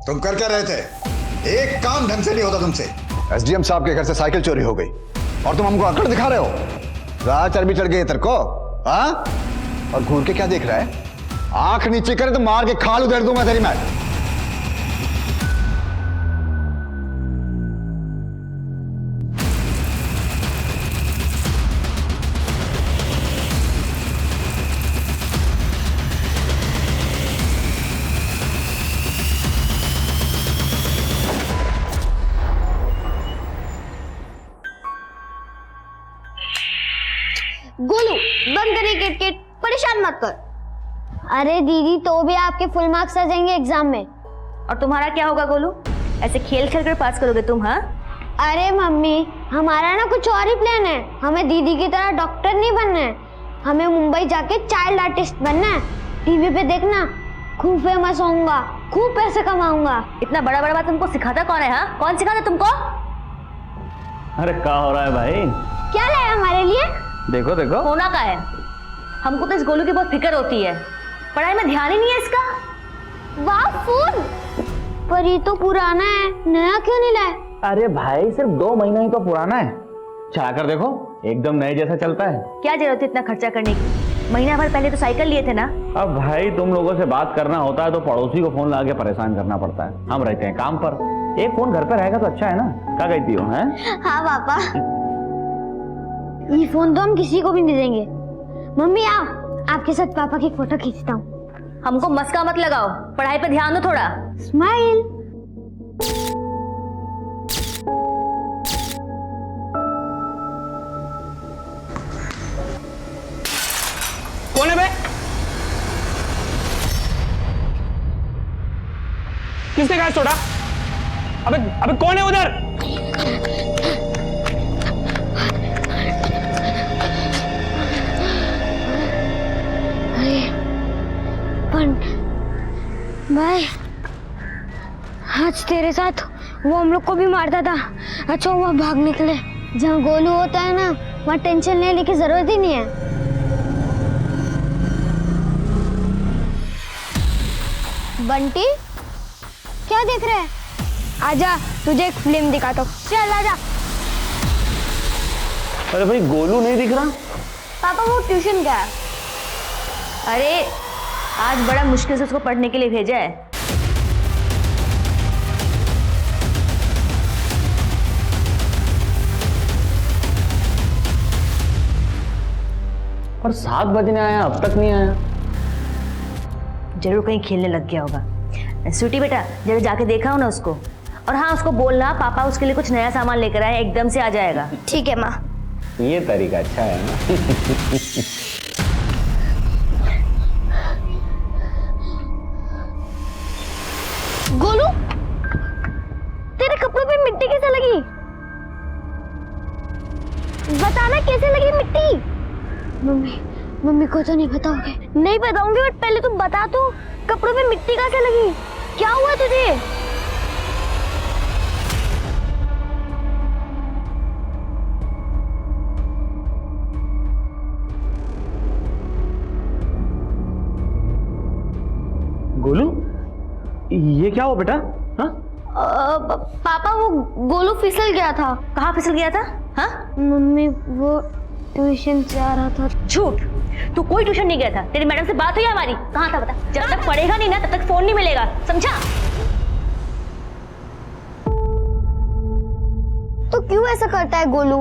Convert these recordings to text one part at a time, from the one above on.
तुम कर क्या रहे थे? एक काम ढंग से नहीं होता तुमसे। एसडीएम साहब के घर से साइकिल चोरी हो गई और तुम हमको अकड़ दिखा रहे हो। राह चर्बी चढ़ गई तेरे को, हाँ? और घूर के क्या देख रहा है? आंख नीचे करे तो मार के खाल उधेड़ दूंगा तेरी मैं। गोलू बंद करिए किटकिट, परेशान मत कर। अरे दीदी तो भी आपके फुल मार्क्स आ जाएंगे एग्जाम में। और तुम्हारा क्या होगा गोलू? ऐसे खेल खेल कर पास करोगे तुम? हाँ अरे मम्मी, हमारा ना कुछ और ही प्लान है। हमें दीदी की तरह डॉक्टर नहीं बनना है, हमें मुंबई जाके चाइल्ड आर्टिस्ट बनना है। टीवी पे देखना, खूब फेमस होऊंगा, खूब पैसे कमाऊंगा। इतना बड़ा बड़ा बात तुमको सिखाता कौन है? हाँ कौन सिखाता तुमको? अरे क्या हो रहा है भाई? क्या लाया हमारे लिए? देखो देखो होना का है। हमको तो इस गोलू की बहुत फिक्र होती है, पढ़ाई में ध्यान ही नहीं है इसका। वाह फोन, पर ये तो पुराना है, नया क्यों नहीं लाए? अरे भाई सिर्फ 2 महीना ही तो पुराना है, चला कर देखो एकदम नए जैसा चलता है। क्या जरूरत है इतना खर्चा करने की? महीना भर पहले तो साइकिल लिए थे ना। अब भाई तुम लोगों से बात करना होता है तो पड़ोसी को फोन लगा के परेशान करना पड़ता है। हम रहते हैं काम पर, एक फोन घर पर रहेगा तो अच्छा है ना। क्या कहती हो? हैं? हाँ पापा, ये फोन तो हम किसी को भी नहीं देंगे। मम्मी आओ, आपके साथ पापा की फोटो खींचता हूँ। हमको मस्का मत लगाओ, पढ़ाई पे ध्यान दो थोड़ा। स्माइल। कौन है बे? किसने कहा छोड़ा? अबे अबे कौन है उधर? भाई आज तेरे साथ वो हम लोग को भी मारता था। अच्छा हुआ भाग निकले। जहाँ गोलू होता है ना, वहाँ टेंशन लेने की जरूरत ही नहीं है। बंटी क्या देख रहे हैं? आजा, तुझे एक फिल्म दिखाता हूँ, चल आजा। अरे भाई गोलू नहीं दिख रहा। पापा वो ट्यूशन गया है। अरे आज बड़ा मुश्किल से उसको पढ़ने के लिए भेजा है। और 7 बजने आया, अब तक नहीं आया। जरूर कहीं खेलने लग गया होगा। स्वीटी बेटा जरा जाके देखा हो ना उसको। और हाँ उसको बोलना पापा उसके लिए कुछ नया सामान लेकर आए, एकदम से आ जाएगा। ठीक है माँ। ये तरीका अच्छा है ना। गोलू, तेरे कपड़ों पे मिट्टी कैसे लगी? बताना कैसे लगी मिट्टी? मम्मी को तो नहीं बताओगे? नहीं बताऊंगी, बट पहले तुम बता तो, कपड़ों पे मिट्टी कैसे लगी? क्या हुआ तुझे? गोलू ये क्या हुआ बेटा? हाँ पापा वो गोलू फिसल गया था। कहाँ फिसल गया था? हाँ मम्मी वो ट्यूशन से आ रहा था। झूठ, तू कोई ट्यूशन नहीं गया था। तेरी मैडम से बात हुई हमारी? कहाँ था बता। जब तक पढ़ेगा नहीं ना तब तक फोन नहीं मिलेगा, समझा? तो क्यों ऐसा करता है गोलू?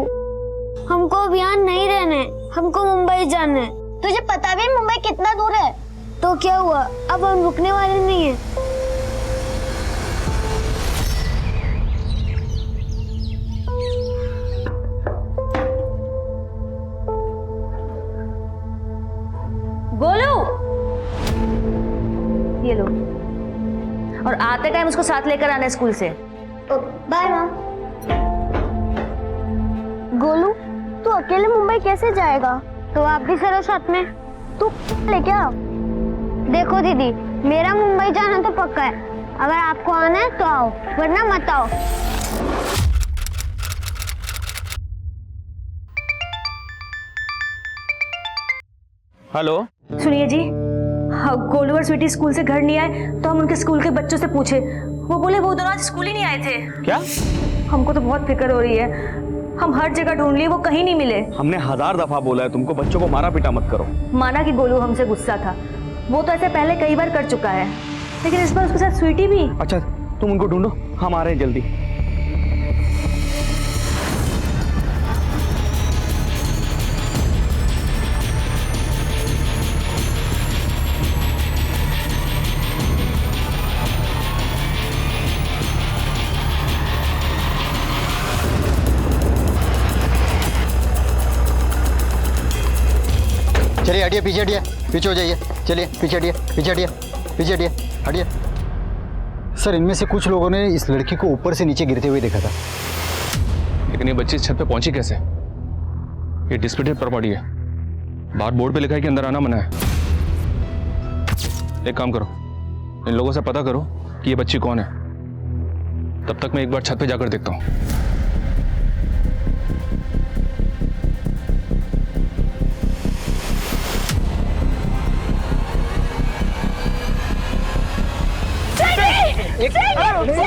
हमको अब यहाँ नहीं रहना है, हमको मुंबई जाना है। तुझे पता भी मुंबई कितना दूर है? तो क्या हुआ, अब हम रुकने वाले नहीं हैं। गोलू ये लो, और आते टाइम उसको साथ लेकर आना स्कूल से। बाय माँ। गोलू तू अकेले मुंबई कैसे जाएगा? तो आप भी चलो साथ में। तू लेके आओ। देखो दीदी, मेरा मुंबई जाना तो पक्का है। अगर आपको आना है तो आओ, वरना मत आओ। हेलो सुनिए जी, हाँ, गोलू और स्वीटी स्कूल से घर नहीं आए तो हम उनके स्कूल के बच्चों से पूछे, वो बोले वो दोनों आज स्कूल ही नहीं आए थे। क्या? हमको तो बहुत फिक्र हो रही है, हम हर जगह ढूंढ लिए, वो कहीं नहीं मिले। हमने 1000 दफा बोला है तुमको बच्चों को मारा पीटा मत करो। माना कि गोलू हमसे गुस्सा था, वो तो ऐसे पहले कई बार कर चुका है, लेकिन इस बार उसके साथ स्वीटी भी। अच्छा तुम उनको ढूंढो, हम आ रहे हैं जल्दी। चलिए हटिए, पीछे हटिए, पीछे हो जाइए। चलिए पीछे हटिए, पीछे हटिए, पीछे हटिए, हटिए। सर इनमें से कुछ लोगों ने इस लड़की को ऊपर से नीचे गिरते हुए देखा था। लेकिन ये बच्ची इस छत पे पहुंची कैसे? ये डिस्प्यूटेड प्रॉपर्टी है, बाहर बोर्ड पे लिखा है कि अंदर आना मना है। एक काम करो, इन लोगों से पता करो कि ये बच्ची कौन है, तब तक मैं एक बार छत पे जाकर देखता हूँ।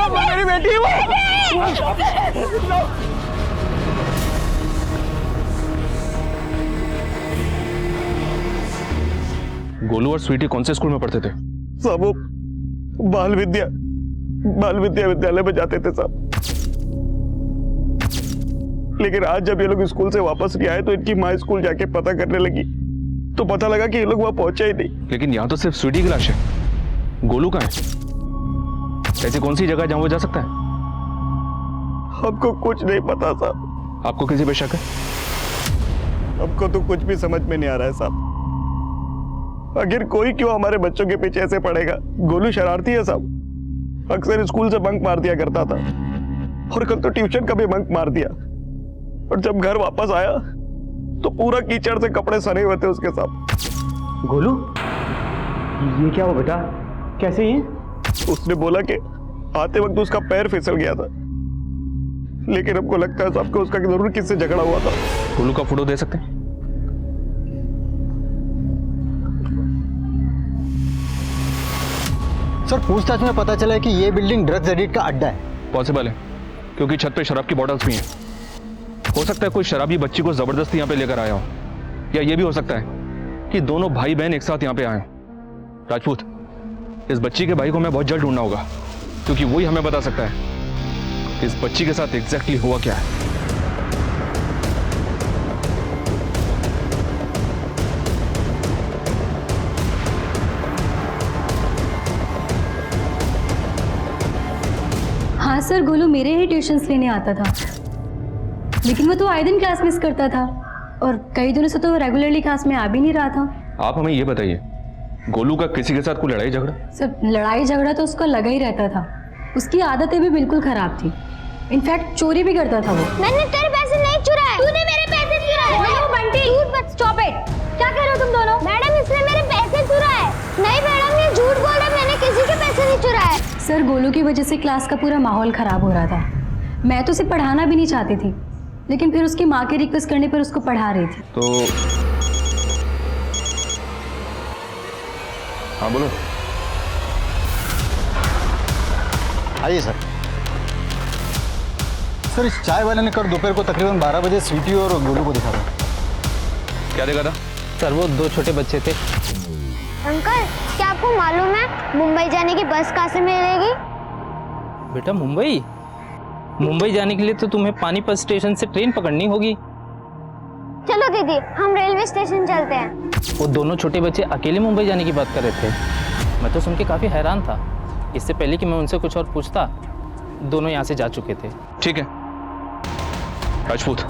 मेरी बेटी है वो। गोलू और स्वीटी कौन से स्कूल में पढ़ते थे? सब वो बाल विद्या विद्यालय में जाते थे सब। लेकिन आज जब ये लोग स्कूल से वापस नहीं आए तो इनकी माँ स्कूल जाके पता करने लगी तो पता लगा कि ये लोग वहां पहुंचे ही नहीं। लेकिन यहाँ तो सिर्फ स्वीटी की लाश है, गोलू कहाँ है? ऐसी कौन सी जगह जहां वो जा सकता है? हमको कुछ नहीं पता साहब। आपको किसी पे शक है? हमको तो कुछ भी समझ में नहीं आ रहा है साहब। आखिर कोई क्यों हमारे बच्चों के पीछे ऐसे पड़ेगा? गोलू शरारती है साहब, अक्सर स्कूल से बंक मार दिया करता था और कल तो ट्यूशन का भी बंक मार दिया। और जब घर वापस आया तो पूरा कीचड़ से कपड़े सने हुए थे उसके साथ। गोलू, ये क्या हुआ बेटा? कैसे ये? उसने बोला कि आते वक्त उसका पैर फिसल गया था, लेकिन हमको लगता है सबको उसका जरूर किससे झगड़ा हुआ था। गोलू का फोटो दे सकते हैं? सर पूछताछ में पता चला है कि ये बिल्डिंग ड्रग्स एडिक्ट का अड्डा है। पॉसिबल है, क्योंकि छत पे शराब की बॉटल्स भी हैं। हो सकता है कोई शराबी बच्ची को जबरदस्ती यहाँ पे लेकर आया हो, या ये भी हो सकता है कि दोनों भाई बहन एक साथ यहाँ पे आए हो। राजपूत, इस बच्ची के भाई को मैं बहुत जल्द ढूंढना होगा, क्योंकि वही हमें बता सकता है कि इस बच्ची के साथ एग्जैक्टली हुआ क्या है। हाँ सर, गोलू मेरे ही ट्यूशन्स लेने आता था, लेकिन वो तो आए दिन क्लास मिस करता था और कई दिनों से तो रेगुलरली क्लास में आ भी नहीं रहा था। आप हमें ये बताइए, गोलू का किसी के साथ कोई लड़ाई झगड़ा? सर लड़ाई झगड़ा तो उसका लगा ही रहता था, उसकी आदतें भी बिल्कुल खराब थी, इनफैक्ट चोरी भी करता था वो। मैंने तेरे पैसे नहीं चुराए। तूने मेरे पैसे चुराए। गोलू, बंटी, झूठ मत, स्टॉप इट। क्या कह रहे हो तुम दोनों? मैडम इसने मेरे पैसे चुराए। नहीं मैडम, ये झूठ बोल रहा है, मैंने किसी के पैसे नहीं चुराए। सर गोलू की वजह से क्लास का पूरा माहौल खराब हो रहा था। मैं तो उसे पढ़ाना भी नहीं चाहती थी, लेकिन फिर उसकी माँ के रिक्वेस्ट करने पर उसको पढ़ा रही थी। तो हाँ बोलो। आइए सर। सर इस चाय वाले ने कल दोपहर को तकरीबन 12 बजे स्वीटी और गोलू को दिखा था। क्या देखा था? सर वो 2 छोटे बच्चे थे। अंकल, क्या आपको मालूम है मुंबई जाने की बस कहाँ से मिलेगी? बेटा मुंबई जाने के लिए तो तुम्हें पानीपत स्टेशन से ट्रेन पकड़नी होगी। चलो दीदी, हम रेलवे स्टेशन चलते हैं। वो दोनों छोटे बच्चे अकेले मुंबई जाने की बात कर रहे थे। मैं तो सुन के काफ़ी हैरान था। इससे पहले कि मैं उनसे कुछ और पूछता, दोनों यहाँ से जा चुके थे। ठीक है राजपूत,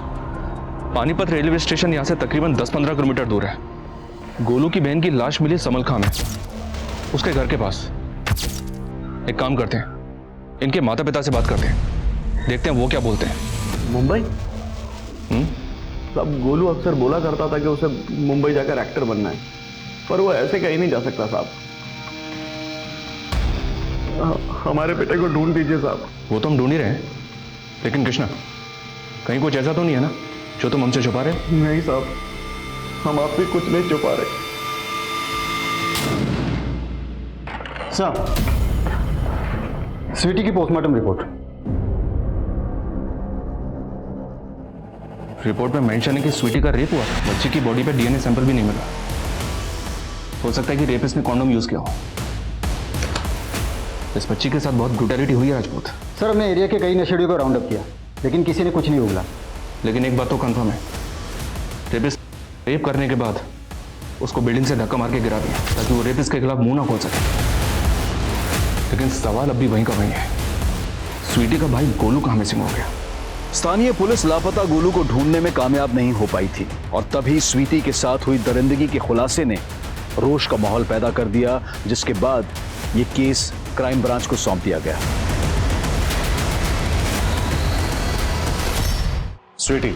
पानीपत रेलवे स्टेशन यहाँ से तकरीबन 10-15 किलोमीटर दूर है। गोलू की बहन की लाश मिली समलखा में, उसके घर के पास। एक काम करते हैं, इनके माता पिता से बात करते हैं, देखते हैं वो क्या बोलते हैं। मुंबई? सब गोलू अक्सर बोला करता था कि उसे मुंबई जाकर एक्टर बनना है, पर वो ऐसे कहीं नहीं जा सकता साहब। हमारे बेटे को ढूंढ दीजिए साहब। वो तो हम ढूंढ ही रहे हैं, लेकिन कृष्णा कहीं कुछ ऐसा तो नहीं है ना जो तुम हमसे छुपा रहे हो? नहीं साहब, हम आपसे कुछ नहीं छुपा रहे। साहब, स्वीटी की पोस्टमार्टम रिपोर्ट। रिपोर्ट में मेंशन है कि स्वीटी का रेप हुआ। बच्ची की बॉडी पे डीएनए सैंपल भी नहीं मिला। हो सकता है कि रेपिस्ट ने कॉन्डोम यूज किया हो। इस बच्ची के साथ बहुत ब्रूटैलिटी हुई है राजपूत। सर, हमने एरिया के कई नशेड़ियों को राउंड अप किया, लेकिन किसी ने कुछ नहीं उगला। लेकिन एक बात तो कंफर्म है, रेपिस्ट रेप करने के बाद उसको बिल्डिंग से धक्का मार के गिरा दिया ताकि वो रेपिस्ट के खिलाफ मुंह ना खोल सके। लेकिन सवाल अब भी वहीं का वहीं है, स्वीटी का भाई गोलू कहाँ मिसिंग हो गया? स्थानीय पुलिस लापता गोलू को ढूंढने में कामयाब नहीं हो पाई थी और तभी स्वीटी के साथ हुई दरिंदगी के खुलासे ने रोष का माहौल पैदा कर दिया, जिसके बाद ये केस क्राइम ब्रांच को सौंप दिया गया। स्वीटी,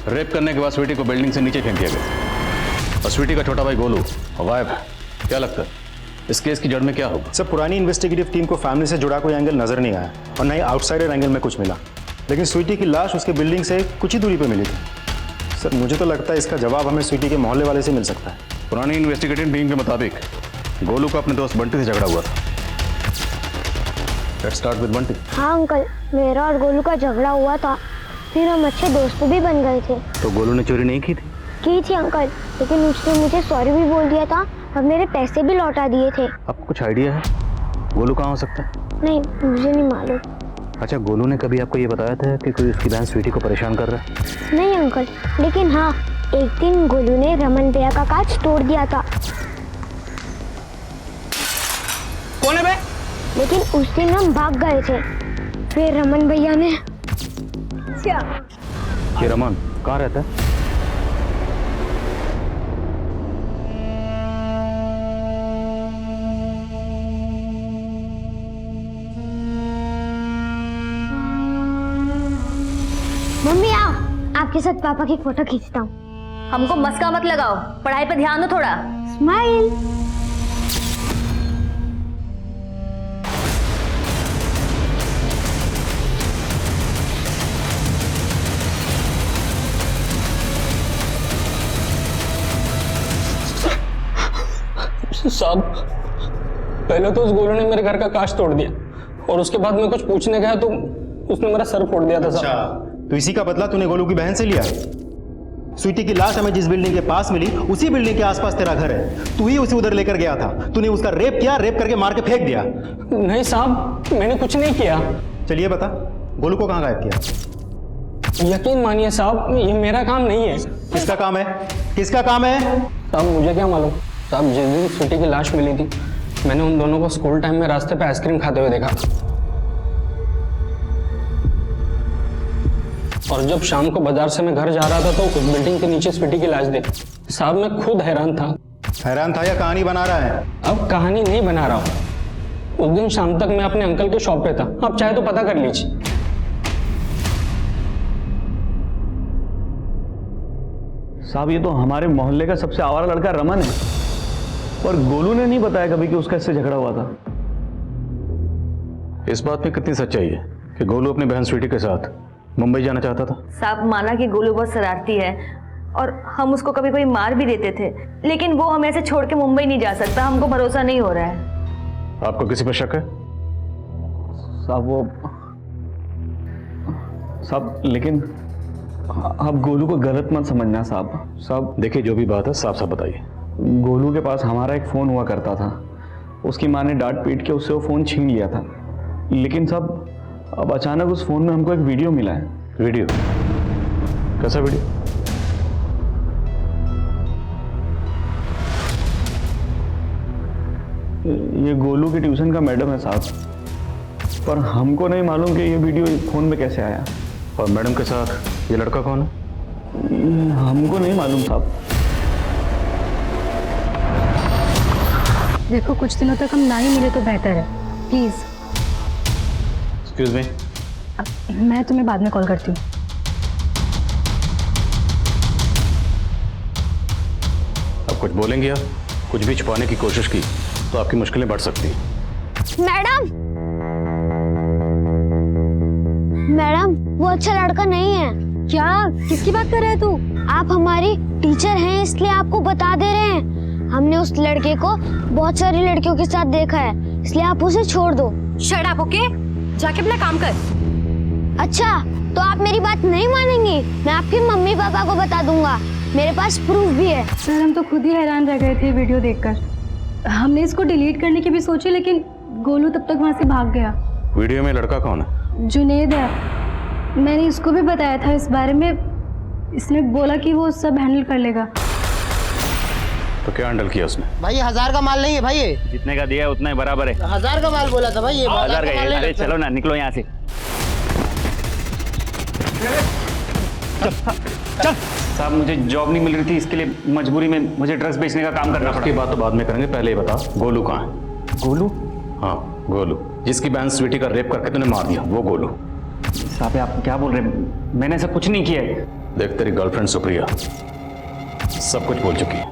रेप करने के बाद स्वीटी को बिल्डिंग से नीचे फेंक दिया गया और स्वीटी का छोटा भाई गोलू गायब है। क्या लगता है इस केस की जड़ में क्या होगा? सर, पुरानी इन्वेस्टिगेटिव टीम को फैमिली से जुड़ा कोई एंगल नजर नहीं आया और न ही आउटसाइडर एंगल में कुछ मिला, लेकिन स्वीटी की लाश उसके बिल्डिंग से कुछ ही दूरी पर मिली थी। सर, मुझे तो लगता है इसका जवाब हमें स्वीटी के मोहल्ले वाले से मिल सकता है। पुरानी इन्वेस्टिगेटिव टीम के मुताबिक गोलू का अपने दोस्त बंटी से झगड़ा हुआ था। Let's start with Bunty. हाँ अंकल, मेरा और गोलू का झगड़ा हुआ था, फिर हम अच्छे दोस्त भी बन गए थे। तो गोलू ने चोरी नहीं की थी? की थी अंकल, लेकिन उसने मुझे सॉरी भी बोल दिया था और मेरे पैसे भी लौटा दिए थे। आपको कुछ आइडिया है गोलू कहाँ हो सकता है? नहीं, मुझे नहीं मालूम। अच्छा, गोलू ने कभी आपको ये बताया था कि कोई उसकी बहन स्वीटी को परेशान कर रहा है? नहीं अंकल, लेकिन हाँ, एक दिन गोलू ने रमन भैया का कांच तोड़ दिया था। कौन है बे? लेकिन उस दिन हम भाग गए थे, फिर रमन भैया ने। ये रमन कहाँ रहता है? मम्मी आओ, आपके साथ पापा की फोटो खींचता हूँ। हमको मस्का मत लगाओ, पढ़ाई पे ध्यान दो थोड़ा। स्माइल। साहब, पहले तो उस गोलू ने मेरे घर का कांच तोड़ दिया और उसके बाद मैं कुछ पूछने गया तो उसने मेरा सर फोड़ दिया था। अच्छा, तो इसी का बदला तूने गोलू की बहन से लिया? स्वीटी की लाश हमें जिस बिल्डिंग के पास मिली, उसी बिल्डिंग के आसपास तेरा घर है। तू ही उसे उधर लेकर गया था। तूने उसका रेप किया, रेप करके मार के फेंक दिया। नहीं साहब, मैंने कुछ नहीं किया। चलिए बता, गोलू को कहाँ गायब किया? यकीन मानिए साहब, ये मेरा काम नहीं है। किसका काम है? किसका काम है? साहब मुझे क्या मालूम। साहब, जिस दिन स्वीटी की लाश मिली थी, मैंने उन दोनों को स्कूल टाइम में रास्ते पे आइसक्रीम खाते हुए देखा और जब शाम को बाजार से मैं घर जा रहा था तो उस बिल्डिंग के नीचे स्वीटी की लाश देखी। साहब, मैं खुद हैरान था। हैरान था या कहानी बना रहा है? अब कहानी नहीं बना रहा हूँ। उस दिन शाम तक मैं अपने अंकल के शॉप पे था, आप चाहे तो पता कर लीजिए। साहब, ये तो हमारे मोहल्ले का सबसे आवारा लड़का रमन है और गोलू ने नहीं बताया कभी कि उसका इससे झगड़ा हुआ था। इस बात में कितनी सच्चाई है कि गोलू अपनी बहन स्वीटी के साथ मुंबई जाना चाहता था? साहब, माना कि गोलू बहुत शरारती है और हम उसको कभी कभी मार भी देते थे, लेकिन वो हमें ऐसे छोड़ के मुंबई नहीं जा सकता। हमको भरोसा नहीं हो रहा है। आपको किसी पर शक है? साहब, लेकिन आप गोलू को गलत मत समझना साहब। देखिए, जो भी बात है साफ साफ बताइए। गोलू के पास हमारा एक फ़ोन हुआ करता था, उसकी माँ ने डांट पीट के उससे वो फ़ोन छीन लिया था। लेकिन साहब, अब अचानक उस फ़ोन में हमको एक वीडियो मिला है। वीडियो? कैसा वीडियो? ये गोलू की ट्यूशन का मैडम है साहब, पर हमको नहीं मालूम कि ये वीडियो फ़ोन में कैसे आया। और मैडम के साथ ये लड़का कौन है? हमको नहीं मालूम साहब। देखो, कुछ दिनों तक हम ना ही मिले तो बेहतर है, प्लीज। एक्सक्यूज मी, मैं तुम्हें बाद में कॉल करती हूँ। अब कुछ बोलेंगे या कुछ भी छुपाने की कोशिश की तो आपकी मुश्किलें बढ़ सकती हैं। मैडम, वो अच्छा लड़का नहीं है। क्या? किसकी बात कर रहे है तू? आप हमारी टीचर हैं, इसलिए आपको बता दे रहे हैं। हमने उस लड़के को बहुत सारी लड़कियों के साथ देखा है, इसलिए आप उसे छोड़ दो। Shut up, okay? जाके अपना काम कर। अच्छा, तो आप मेरी बात नहीं मानेंगी? मैं आपके मम्मी पापा को बता दूंगा, मेरे पास प्रूफ भी है। सर हम तो खुद ही हैरान रह गए थे वीडियो देखकर। हमने इसको डिलीट करने की भी सोची, लेकिन गोलू तब तक वहाँ से भाग गया। वीडियो में लड़का कौन है? जुनेद है। मैंने इसको भी बताया था इस बारे में, इसने बोला कि वो सब हैंडल कर लेगा। तो क्या हैंडल किया उसने? भाई 1000 का माल नहीं है भाई, ये जितने का दिया है उतना ही बराबर है। 1000 का माल बोला था भाई, ये 1000 का माल नहीं अरे लगता। चलो ना, निकलो यहाँ से। चल साहब, मुझे जॉब नहीं मिल रही थी, इसके लिए मजबूरी में मुझे ड्रग्स बेचने का काम करना पड़ा। की बात तो बाद में करेंगे, पहले ये बता गोलू कहाँ है? गोलू? हाँ गोलू, जिसकी बहन स्वीटी का रेप करके तूने मार दिया, वो गोलू। साहब आप क्या बोल रहे हैं? मैंने ऐसा कुछ नहीं किया है। देख तेरी गर्लफ्रेंड सुप्रिया सब कुछ बोल चुकी है,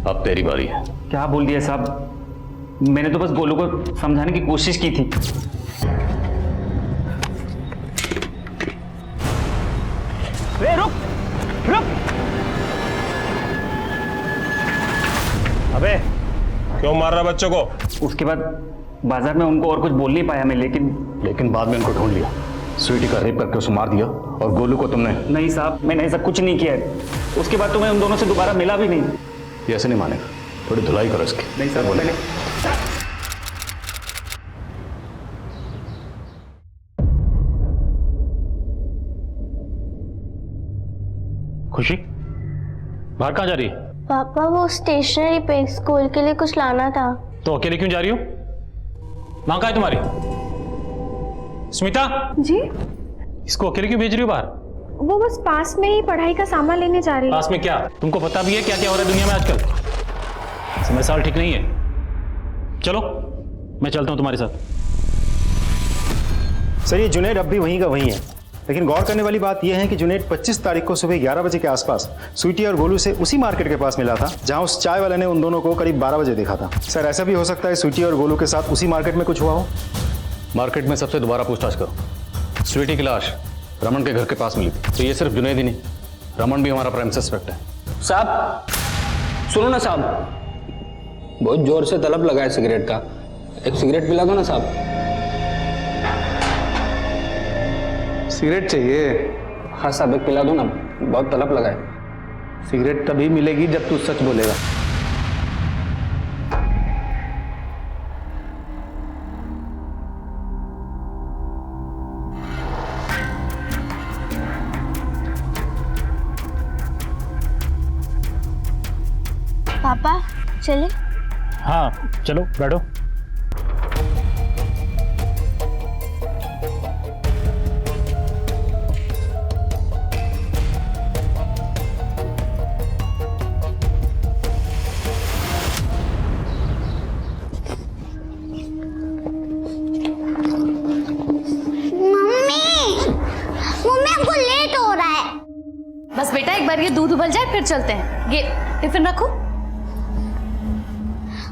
अब तेरी बारी है। क्या बोल दिया साहब? मैंने तो बस गोलू को समझाने की कोशिश की थी। ए, रुक रुक। अबे क्यों मार रहा बच्चों को? उसके बाद बाजार में उनको और कुछ बोल नहीं पाया मैं, लेकिन बाद में उनको ढूंढ लिया, स्वीटी का रेप करके उसे मार दिया, और गोलू को तुमने? नहीं साहब, मैंने ऐसा कुछ नहीं किया है। उसके बाद तो मैं उन दोनों से दोबारा मिला भी नहीं। ये ऐसे नहीं मानेगा, थोड़ी धुलाई करो इसकी। नहीं साहब, मैंने खुशी बाहर कहाँ जा रही है? पापा वो स्टेशनरी पे स्कूल के लिए कुछ लाना था। तो अकेले क्यों जा रही हो? माँ कहाँ है तुम्हारी? स्मिता जी? इसको अकेले क्यों भेज रही हो बाहर? वो बस पास में ही पढ़ाई का सामान लेने जा रही है। पास में क्या? तुमको पता भी है क्या क्या हो रहा है दुनिया में आजकल? समय साल ठीक नहीं है। चलो मैं चलता हूँ तुम्हारे साथ। सर ये जुनेद अब भी वहीं का वहीं है, लेकिन गौर करने वाली बात यह है कि जुनेद 25 तारीख को सुबह 11 बजे के आसपास स्वीटी और गोलू से उसी मार्केट के पास मिला था जहां उस चाय वाले ने उन दोनों को करीब 12 बजे देखा था। सर ऐसा भी हो सकता है स्वीटी और गोलू के साथ उसी मार्केट में कुछ हुआ हो। मार्केट में सबसे दोबारा पूछताछ करो। स्वीटी की लाश रमन के घर के पास मिली थी, तो ये सिर्फ जुनेद ही नहीं, रमन भी हमारा प्राइम सस्पेक्ट है। साहब सुनो ना साहब, बहुत जोर से तलब लगा है सिगरेट का, एक सिगरेट पिला दो ना साहब। सिगरेट चाहिए? हाँ साहब एक पिला दो ना, बहुत तलब लगा है। सिगरेट तभी मिलेगी जब तू सच बोलेगा। पापा चले? हाँ चलो बैठो। बस बेटा एक बार ये दूध उबल जाए फिर चलते हैं। ये टिफिन रखो।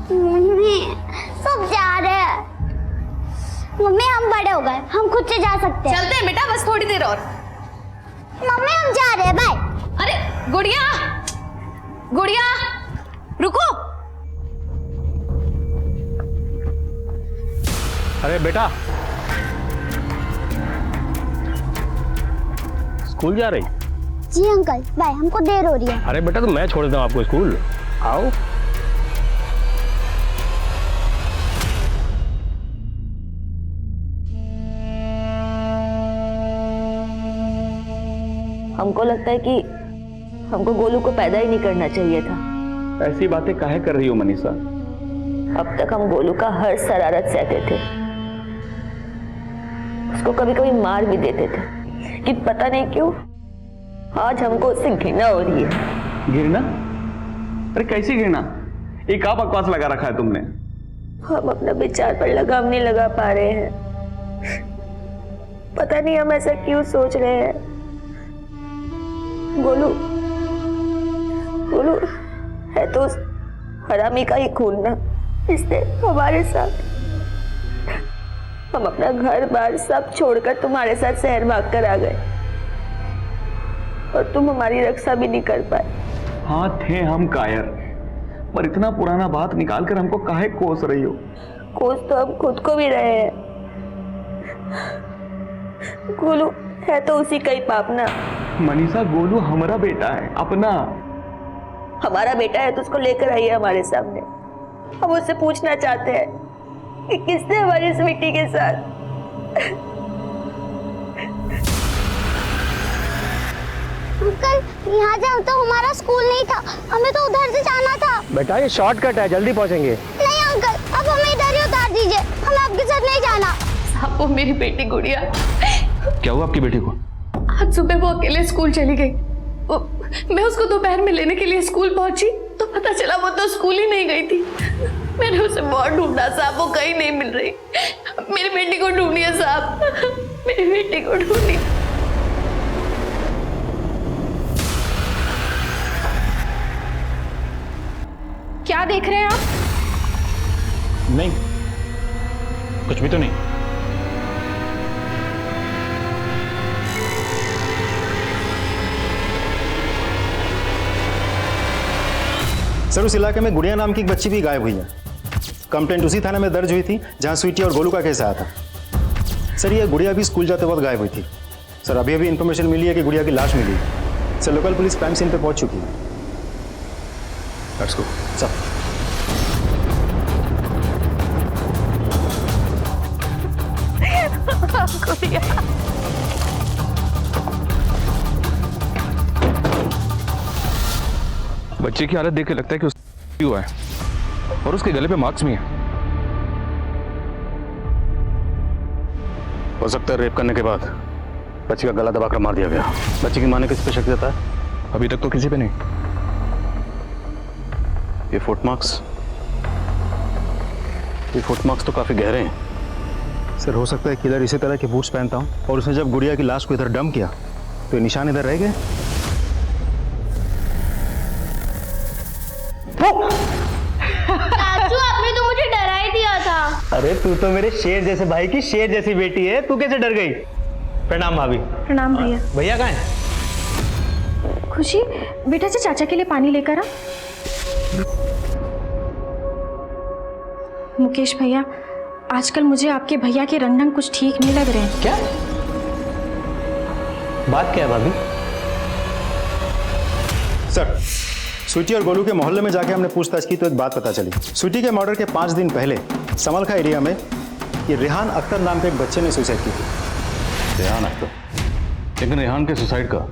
मम्मी सब जा रहे हैं। मम्मी हम बड़े हो गए, हम खुद से जा सकते हैं। चलते हैं बेटा, बस थोड़ी देर और। मम्मी हम जा रहे हैं, बाय। अरे गुड़िया, गुड़िया रुको। अरे बेटा स्कूल जा रही? जी अंकल, बाय, हमको देर हो रही है। अरे बेटा तो मैं छोड़ देता हूँ आपको स्कूल, आओ। हमको लगता है कि हमको गोलू को पैदा ही नहीं करना चाहिए था। ऐसी बातें काहे कर रही हो मनीषा? अब तक हम गोलू का हर शरारत सहते थे, उसको कभी कभी मार भी देते थे, कि पता नहीं क्यों आज हमको उससे घृणा हो रही है। घृणा? अरे कैसी घृणा? ये क्या बकवास लगा रखा है तुमने? हम अपना विचार पर लगाम नहीं लगा पा रहे हैं। पता नहीं हम ऐसा क्यों सोच रहे हैं। गोलू गोलू है तो उस हरामी का ही खून ना, इसने हमारे साथ, हम अपना घर बार सब छोड़कर तुम्हारे साथ शहर भाग कर आ गए और तुम हमारी रक्षा भी नहीं कर पाए। हाँ थे हम कायर, पर इतना पुराना बात निकाल कर हमको काहे कोस रही हो? कोस तो हम खुद को भी रहे हैं। गोलू है तो उसी का ही पाप ना। मनीषा, गोलू हमारा बेटा है, अपना। हमारा बेटा है तो उसको लेकर आइए हमारे सामने। हम उससे पूछना चाहते हैं कि किसने हमारी स्वीटी के साथ। अंकल, यहाँ जाओ तो हमारा स्कूल नहीं था, हमें तो उधर से जाना था। बेटा ये शॉर्टकट है, जल्दी पहुंचेंगे। नहीं अंकल, अब हमें इधर ही उतार दीजिए, हमें आपके साथ नहीं जाना। साहब, वो मेरी बेटी गुड़िया, क्या हुआ आपकी बेटी को? आज सुबह वो अकेले स्कूल चली गई। मैं उसको दोपहर में लेने के लिए स्कूल पहुंची तो पता चला वो तो स्कूल ही नहीं गई थी। मैंने उसे बहुत ढूंढा साहब, वो कहीं नहीं मिल रही। मेरी बेटी को ढूंढिए साहब, मेरी बेटी को ढूंढिए। क्या देख रहे हैं आप? नहीं, कुछ भी तो नहीं। सर, उस इलाके में गुड़िया नाम की एक बच्ची भी गायब हुई है। कंप्लेंट उसी थाने में दर्ज हुई थी जहां स्वीटी और गोलू का केस आया था। सर, ये गुड़िया भी स्कूल जाते वक्त गायब हुई थी। सर, अभी अभी इन्फॉर्मेशन मिली है कि गुड़िया की लाश मिली है। Sir, local police crime scene पे पहुंच चुकी है। Let's go. सर, बच्चे की हालत देख के लगता है कि उसको हुआ है और उसके गले पे मार्क्स भी हैं। हो सकता है रेप करने के बाद बच्ची का गला दबाकर मार दिया गया। बच्ची की मां ने किस पे शक जताया? अभी तक तो किसी पे नहीं। ये फुटमार्क्स तो काफी गहरे हैं। सर, हो सकता है किलर इसी तरह के बूट्स पहनता हूं और उसने जब गुड़िया की लाश को इधर डंप किया तो ये निशान इधर रह गए। चाचू, आपने तो मुझे डरा ही दिया था। अरे तू तो मेरे शेर जैसे भाई की शेर जैसी बेटी है, तू कैसे डर गई? प्रणाम भाभी। प्रणाम भैया। भैया कहाँ हैं? खुशी, बेटा से चाचा के लिए पानी लेकर आ। मुकेश भैया, आजकल मुझे आपके भैया के रंग कुछ ठीक नहीं लग रहे हैं। क्या बात क्या है भाभी? सर, स्वीटी और गोलू के मोहल्ले में जाके हमने पूछताछ की तो एक बात पता चली। स्वीटी के मर्डर के 5 दिन पहले समलखा एरिया में ये रेहान अख्तर नाम के एक बच्चे ने सुसाइड की थी। रेहान अख्तर? लेकिन रेहान के सुसाइड का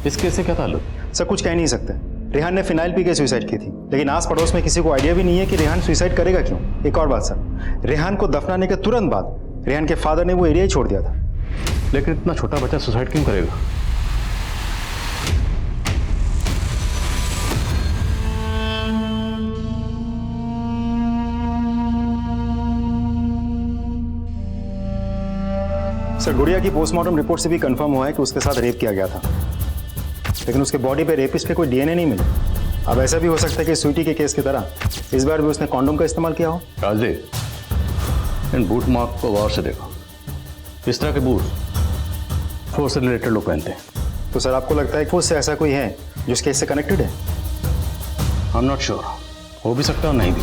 इस केस से क्या ताल्लुक? सर, कुछ कह नहीं सकते। रेहान ने फिनाइल पी के सुसाइड की थी, लेकिन आस पड़ोस में किसी को आइडिया भी नहीं है कि रेहान सुसाइड करेगा क्यों। एक और बात सर, रेहान को दफनाने के तुरंत बाद रेहान के फादर ने वो एरिया ही छोड़ दिया था। लेकिन इतना छोटा बच्चा सुसाइड क्यों करेगा? सर, गुड़िया की पोस्टमार्टम रिपोर्ट से भी कंफर्म हुआ है कि उसके साथ रेप किया गया था, लेकिन उसके बॉडी पे रेपिस्ट पे कोई डीएनए नहीं मिला। अब ऐसा भी हो सकता है कि स्वीटी के केस की तरह इस बार भी उसने कॉन्डोम का इस्तेमाल किया हो। राजेश, इन बूट मार्क को गौर से देखो। इस तरह के बूट फोर्स से रिलेटेड लोग पहनते हैं। तो सर, आपको लगता है कि फोर्स से ऐसा कोई है जो इस केस से कनेक्टेड है? आई एम नॉट श्योर, हो भी सकता है और नहीं भी।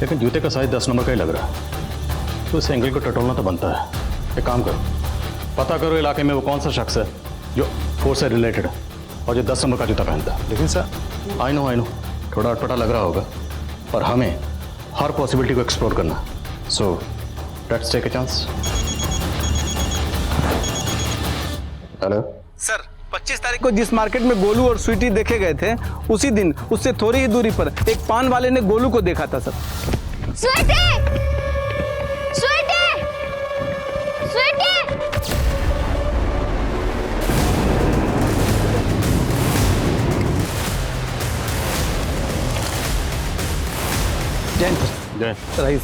लेकिन जूते का साइज 10 नंबर का ही लग रहा है, तो इस एंगल को टटोलना तो बनता है। एक काम करो, पता करो इलाके में वो कौन सा शख्स है जो फोर्स से रिलेटेड है और जो 10 नंबर का जूता पहनता है। लेकिन सर, आई नो थोड़ा अटपटा लग रहा होगा, पर हमें हर पॉसिबिलिटी को एक्सप्लोर करना। So let's take a chance. Hello sir, 25 तारीख को जिस मार्केट में गोलू और स्वीटी देखे गए थे, उसी दिन उससे थोड़ी ही दूरी पर एक पान वाले ने गोलू को देखा था सर। स्वीटी! स्वीटी! स्वीटी! जय रईस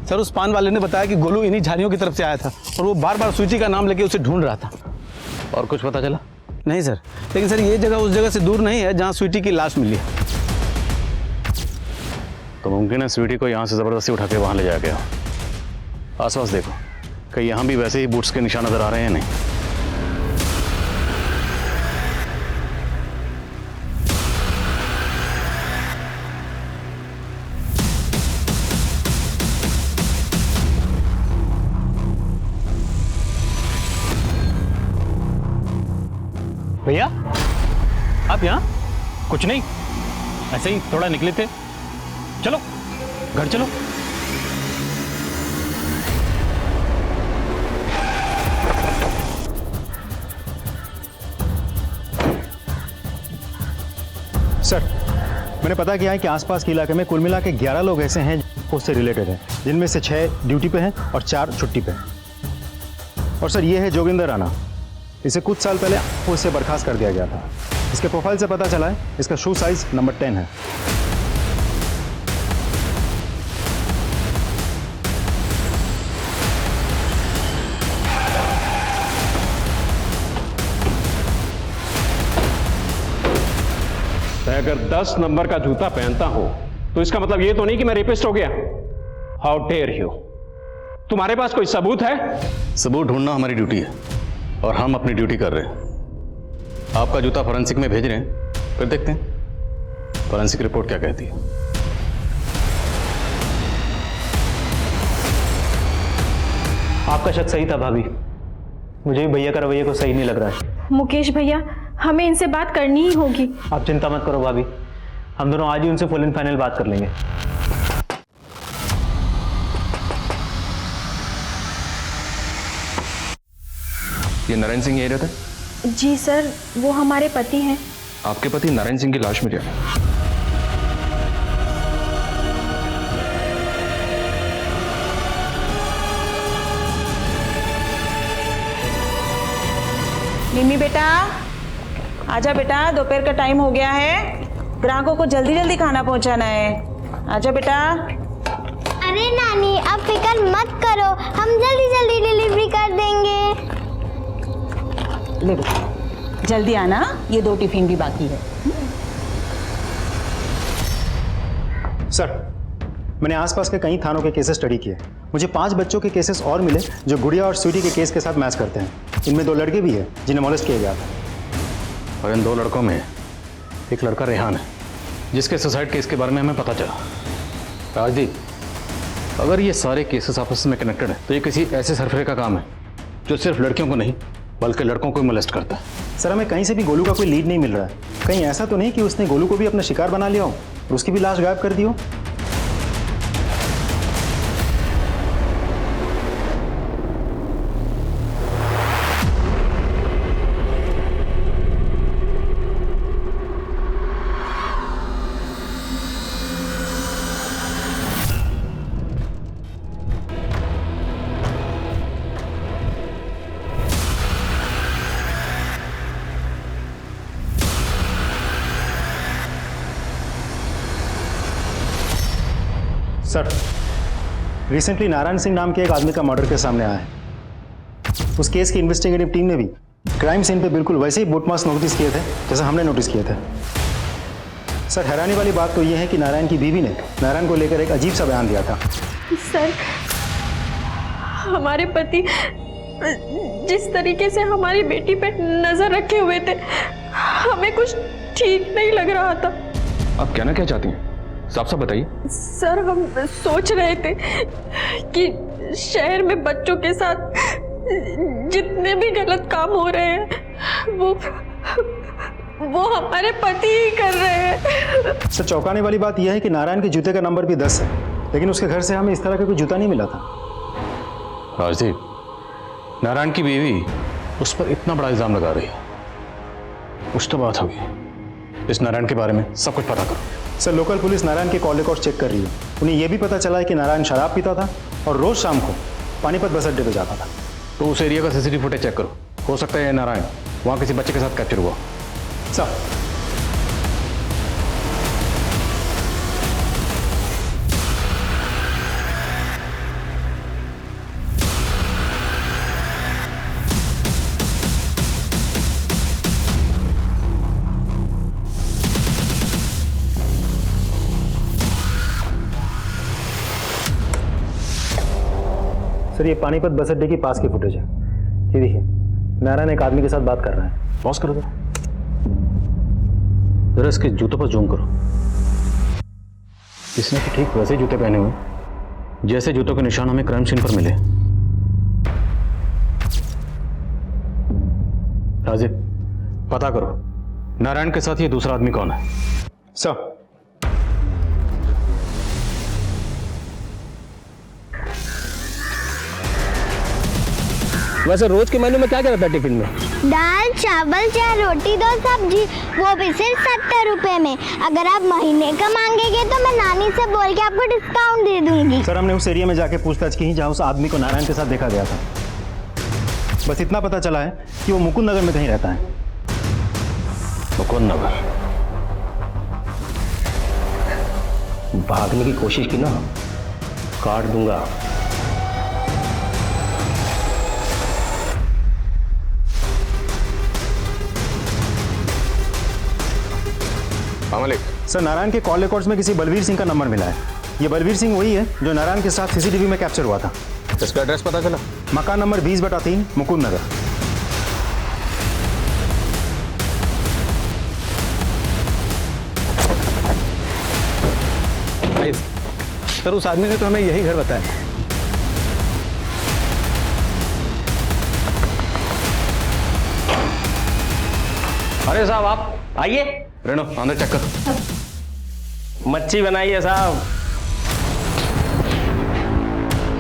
सर, उस पान वाले ने बताया कि गोलू इन्हीं झाड़ियों की तरफ से आया था और वो बार बार स्वीटी का नाम लेके उसे ढूंढ रहा था। और कुछ पता चला? नहीं सर, लेकिन सर ये जगह उस जगह से दूर नहीं है जहाँ स्वीटी की लाश मिली है। तो मुमकिन है स्वीटी को यहाँ से ज़बरदस्ती उठा के वहाँ ले जाया गया। आसपास देखो, कहीं यहाँ भी वैसे ही बूट्स के निशान नजर आ रहे हैं? नहीं। भैया आप यहाँ? कुछ नहीं, ऐसे ही थोड़ा निकले थे। चलो घर चलो। सर, मैंने पता किया है कि आसपास के इलाके में कुल मिला के 11 लोग ऐसे हैं जो उससे रिलेटेड हैं, जिनमें से 6 ड्यूटी पे हैं और 4 छुट्टी पे हैं। और सर ये है जोगिंदर राणा। इसे कुछ साल पहले उससे बर्खास्त कर दिया गया था। इसके प्रोफाइल से पता चला है इसका शू साइज नंबर 10 है। अगर 10 नंबर का जूता पहनता हो तो इसका मतलब ये तो नहीं कि मैं रेपिस्ट हो गया। How dare you! तुम्हारे पास कोई सबूत है? सबूत ढूंढना हमारी ड्यूटी है और हम अपनी ड्यूटी कर रहे हैं। आपका जूता फॉरेंसिक में भेज रहे हैं, फिर देखते हैं फॉरेंसिक रिपोर्ट क्या कहती है। आपका शक सही था भाभी, मुझे भी भैया का रवैया को सही नहीं लग रहा है। मुकेश भैया, हमें इनसे बात करनी ही होगी। आप चिंता मत करो भाभी, हम दोनों आज ही उनसे फुल एंड फाइनल बात कर लेंगे। ये नारायण सिंह यही रहता है? जी सर, वो हमारे पति हैं। आपके पति नारायण सिंह की लाश मिली है। मिमी बेटा, आजा बेटा, दोपहर का टाइम हो गया है, ग्राहकों को जल्दी जल्दी खाना पहुंचाना है। आजा बेटा। अरे नानी, आप फिक्र मत करो, हम जल्दी जल्दी डिलीवरी कर देंगे। ले बेटा, जल्दी आना, ये 2 टिफिन भी बाकी है। सर, मैंने आसपास के कई थानों के केसेस स्टडी किए। मुझे 5 बच्चों के केसेस और मिले जो गुड़िया और स्वीटी के केस के साथ मैच करते हैं। इनमें 2 लड़के भी हैं जिन्हें मोलेस्ट किया गया था। और इन 2 लड़कों में एक लड़का रेहान है जिसके सुसाइड केस के बारे में हमें पता चला। राजदीप, अगर ये सारे केसेस आपस में कनेक्टेड हैं तो ये किसी ऐसे सरफरे का काम है जो सिर्फ लड़कियों को नहीं बल्कि लड़कों को मोलेस्ट करता है। सर, हमें कहीं से भी गोलू का कोई लीड नहीं मिल रहा है। कहीं ऐसा तो नहीं कि उसने गोलू को भी अपना शिकार बना लिया हो और उसकी भी लाश गायब कर दी हो? सर, रिसेंटली नारायण सिंह नाम के एक आदमी का मर्डर केस सामने आया है। उस केस की इन्वेस्टिगेटिव टीम ने भी क्राइम सीन पे बिल्कुल वैसे ही बूटमार्क्स नोटिस किए थे जैसा हमने नोटिस किए थे। सर, हैरानी वाली बात तो यह है कि नारायण की बीवी ने नारायण को लेकर एक अजीब सा बयान दिया था। सर, हमारे पति जिस तरीके से हमारी बेटी पे नजर रखे हुए थे, हमें कुछ ठीक नहीं लग रहा था। आप कहना क्या चाहती हैं? साफ साफ बताइए। सर, हम सोच रहे थे कि शहर में बच्चों के साथ जितने भी गलत काम हो रहे हैं वो हमारे पति ही कर रहे हैं। सर, चौंकाने वाली बात यह है कि नारायण के जूते का नंबर भी 10 है, लेकिन उसके घर से हमें इस तरह का कोई जूता नहीं मिला था। राजदीप, नारायण की बीवी उस पर इतना बड़ा इल्जाम लगा रही है, कुछ तो बात होगी। इस नारायण के बारे में सब कुछ पता करो। सर, लोकल पुलिस नारायण के कॉल रिकॉर्ड चेक कर रही है। उन्हें यह भी पता चला है कि नारायण शराब पीता था और रोज शाम को पानीपत बस अड्डे पर जाता था। तो उस एरिया का सीसीटीवी फुटेज चेक करो, हो सकता है ये नारायण वहाँ किसी बच्चे के साथ कैप्चर हुआ। सर, सर, ये पानीपत बस अड्डे के पास की फुटेज है। ये देखिए, नारायण एक आदमी के साथ बात कर रहा है। पॉज करो जरा इसके जूतों पर जूम करो। इसने तो ठीक वैसे जूते पहने हुए जैसे जूतों के निशान हमें क्राइम सीन पर मिले। राजीव, पता करो नारायण के साथ ये दूसरा आदमी कौन है। सर वैसे रोज के मेन्यू में क्या क्या रहता है टिफिन में? दाल चावल चाहे रोटी दो सब्जी, वो भी सिर्फ 70 रुपए में। अगर आप महीने का मांगेंगे तो मैं नानी से बोल के आपको डिस्काउंट दे दूंगी। सर हमने उस एरिया में जाके पूछताछ की जहाँ उस आदमी को नारायण के साथ देखा गया था। बस इतना पता चला है कि वो मुकुंद नगर में कहीं रहता है। मुकुंद नगर? भागने की कोशिश की ना, काट दूंगा। सर नारायण के कॉल रिकॉर्ड्स में किसी बलवीर सिंह का नंबर मिला है। ये बलवीर सिंह वही है जो नारायण के साथ सीसीटीवी में कैप्चर हुआ था। इसका एड्रेस पता चला? मकान नंबर 20/3 मुकुंद नगर। सर उस आदमी ने तो हमें यही घर बताया। अरे साहब आप आइए। रेनो अंदर चेक कर। मच्छी बनाइए साहब।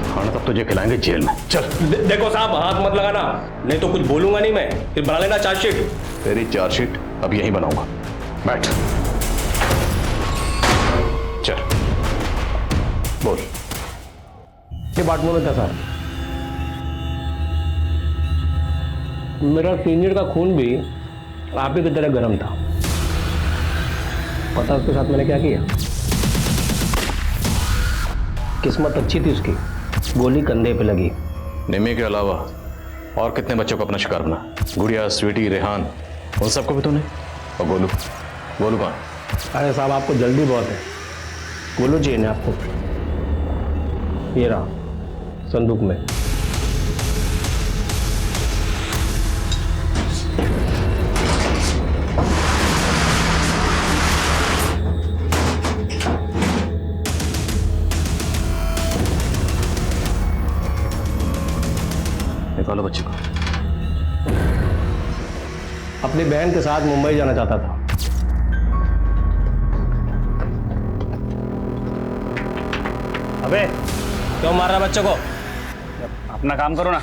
खाना तब तुझे खिलाएंगे जेल में। चल। देखो साहब हाथ मत लगाना, नहीं तो कुछ बोलूंगा नहीं मैं, फिर बना लेना चार्जशीट। तेरी चार्जशीट अब यहीं बनाऊंगा। बैठ। चल बोल। डिपार्टमेंट में था साहब। मेरा सीनियर का खून भी आप ही की तरह गर्म था। पता उसके साथ मैंने क्या किया? किस्मत अच्छी थी उसकी, गोली कंधे पे लगी। निमी के अलावा और कितने बच्चों को अपना शिकार बना? गुड़िया, स्वीटी, रेहान, उन सबको भी तूने? और गोलू? गोलू कहाँ? अरे साहब आपको जल्दी बहुत है। गोलू चाहिए ना आपको? ये रहा संदूक में। निकालो बच्चे को। अपनी बहन के साथ मुंबई जाना चाहता था। अबे क्यों मार रहा बच्चों को? अपना काम करो ना।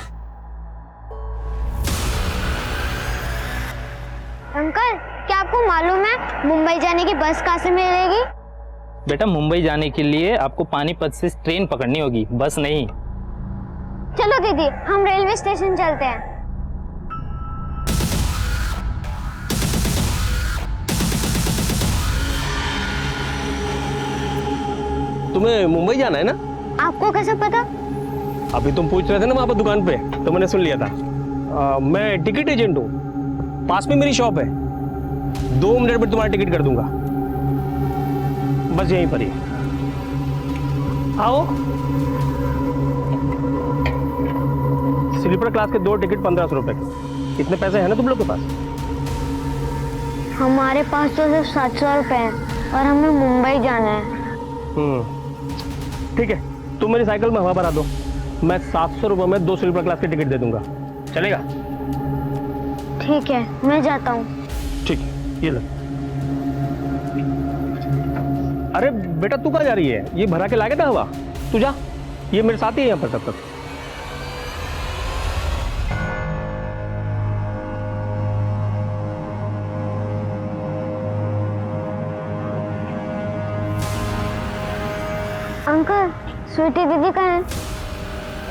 अंकल क्या आपको मालूम है मुंबई जाने की बस कहाँ से मिलेगी? बेटा मुंबई जाने के लिए आपको पानीपत से ट्रेन पकड़नी होगी, बस नहीं। चलो दीदी हम रेलवे स्टेशन चलते हैं। तुम्हें मुंबई जाना है ना? आपको कैसे पता? अभी तुम पूछ रहे थे ना वहां पर दुकान पे, तो मैंने सुन लिया था। मैं टिकट एजेंट हूँ, पास में मेरी शॉप है। 2 मिनट में तुम्हारा टिकट कर दूंगा, बस यहीं पर ही आओ। स्लीपर क्लास के 2 टिकट 1500 रुपए के। इतने पैसे हैं ना तुम लोग के पास? हमारे पास तो सिर्फ 700 रुपए हैं और हमें मुंबई जाना है। ठीक है, तुम मेरी साइकिल में हवा भरा दो, मैं 700 रुपए में 2 स्लीपर क्लास के टिकट दे दूंगा, चलेगा? ठीक है मैं जाता हूँ। ठीक है, ये लो। अरे बेटा तू कहाँ जा रही है? ये भरा के लागे था हवा, तू जा, ये मेरे साथ ही है यहाँ पर तब तक। अंकल स्वीटी दीदी कहाँ है?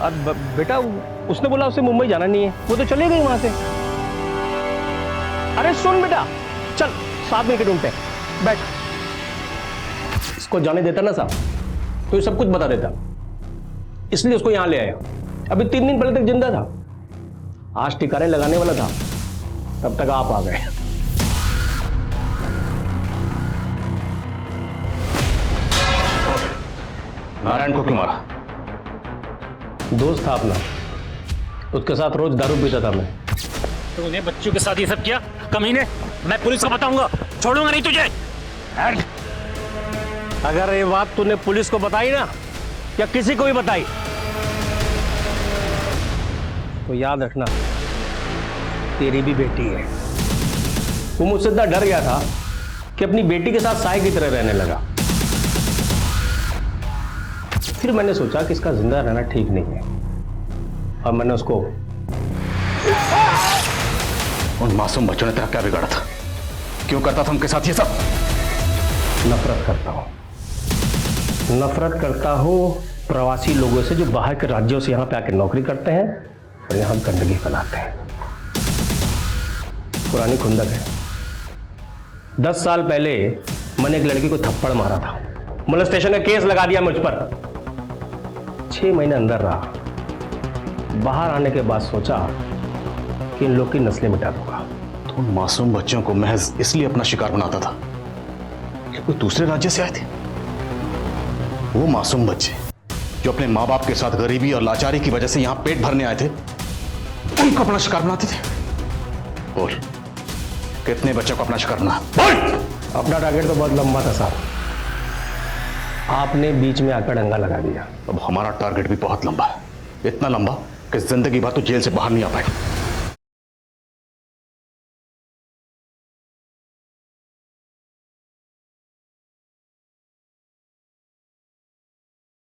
अब बेटा उसने बोला उसे मुंबई जाना नहीं है, वो तो चले गई वहां से। अरे सुन बेटा, चल साथ में के ढूंढते हैं, बैठ। इसको जाने देता ना साहब तो ये सब कुछ बता देता, इसलिए उसको यहां ले आया। अभी 3 दिन पहले तक जिंदा था, आज ठिकाने लगाने वाला था, तब तक आप आ गए। नारायण को क्यों मारा? दोस्त था अपना, उसके साथ रोज दारू पीता था मैं। तो उन्हें बच्चों के साथ ये सब किया? कमीने, मैं पुलिस को बताऊंगा, छोड़ूंगा नहीं तुझे। अगर ये बात तूने पुलिस को बताई ना या किसी को भी बताई तो याद रखना तेरी भी बेटी है। वो मुझसे इतना डर गया था कि अपनी बेटी के साथ साय की तरह रहने लगा। फिर मैंने सोचा कि इसका जिंदा रहना ठीक नहीं है और मैंने उसको। उन मासूम बच्चों ने तेरा क्या बिगाड़ा था? क्यों करता था उनके साथ ये सब? नफरत करता हूं, नफरत करता हूं प्रवासी लोगों से जो बाहर के राज्यों से यहां पे आकर नौकरी करते हैं और यहां गंदगी फैलाते हैं। पुरानी खुंदक है। 10 साल पहले मैंने एक लड़की को थप्पड़ मारा था, मोलेस्टेशन का केस लगा दिया मुझ पर। 6 महीने अंदर रहा। बाहर आने के बाद सोचा कि इन लोग की नस्लें मिटा दूंगा। तो उन मासूम बच्चों को महज इसलिए अपना शिकार बनाता था कि कोई दूसरे राज्य से आए थे? वो मासूम बच्चे जो अपने माँ बाप के साथ गरीबी और लाचारी की वजह से यहां पेट भरने आए थे, उनको अपना शिकार बनाते थे। बोल, कितने बच्चों को अपना शिकार बना? बोल! अपना टारगेट तो बहुत लंबा था साहब, आपने बीच में आकर डंगा लगा दिया। अब हमारा टारगेट भी बहुत लंबा है, इतना लंबा कि जिंदगी भर तो जेल से बाहर नहीं आ पाएगा।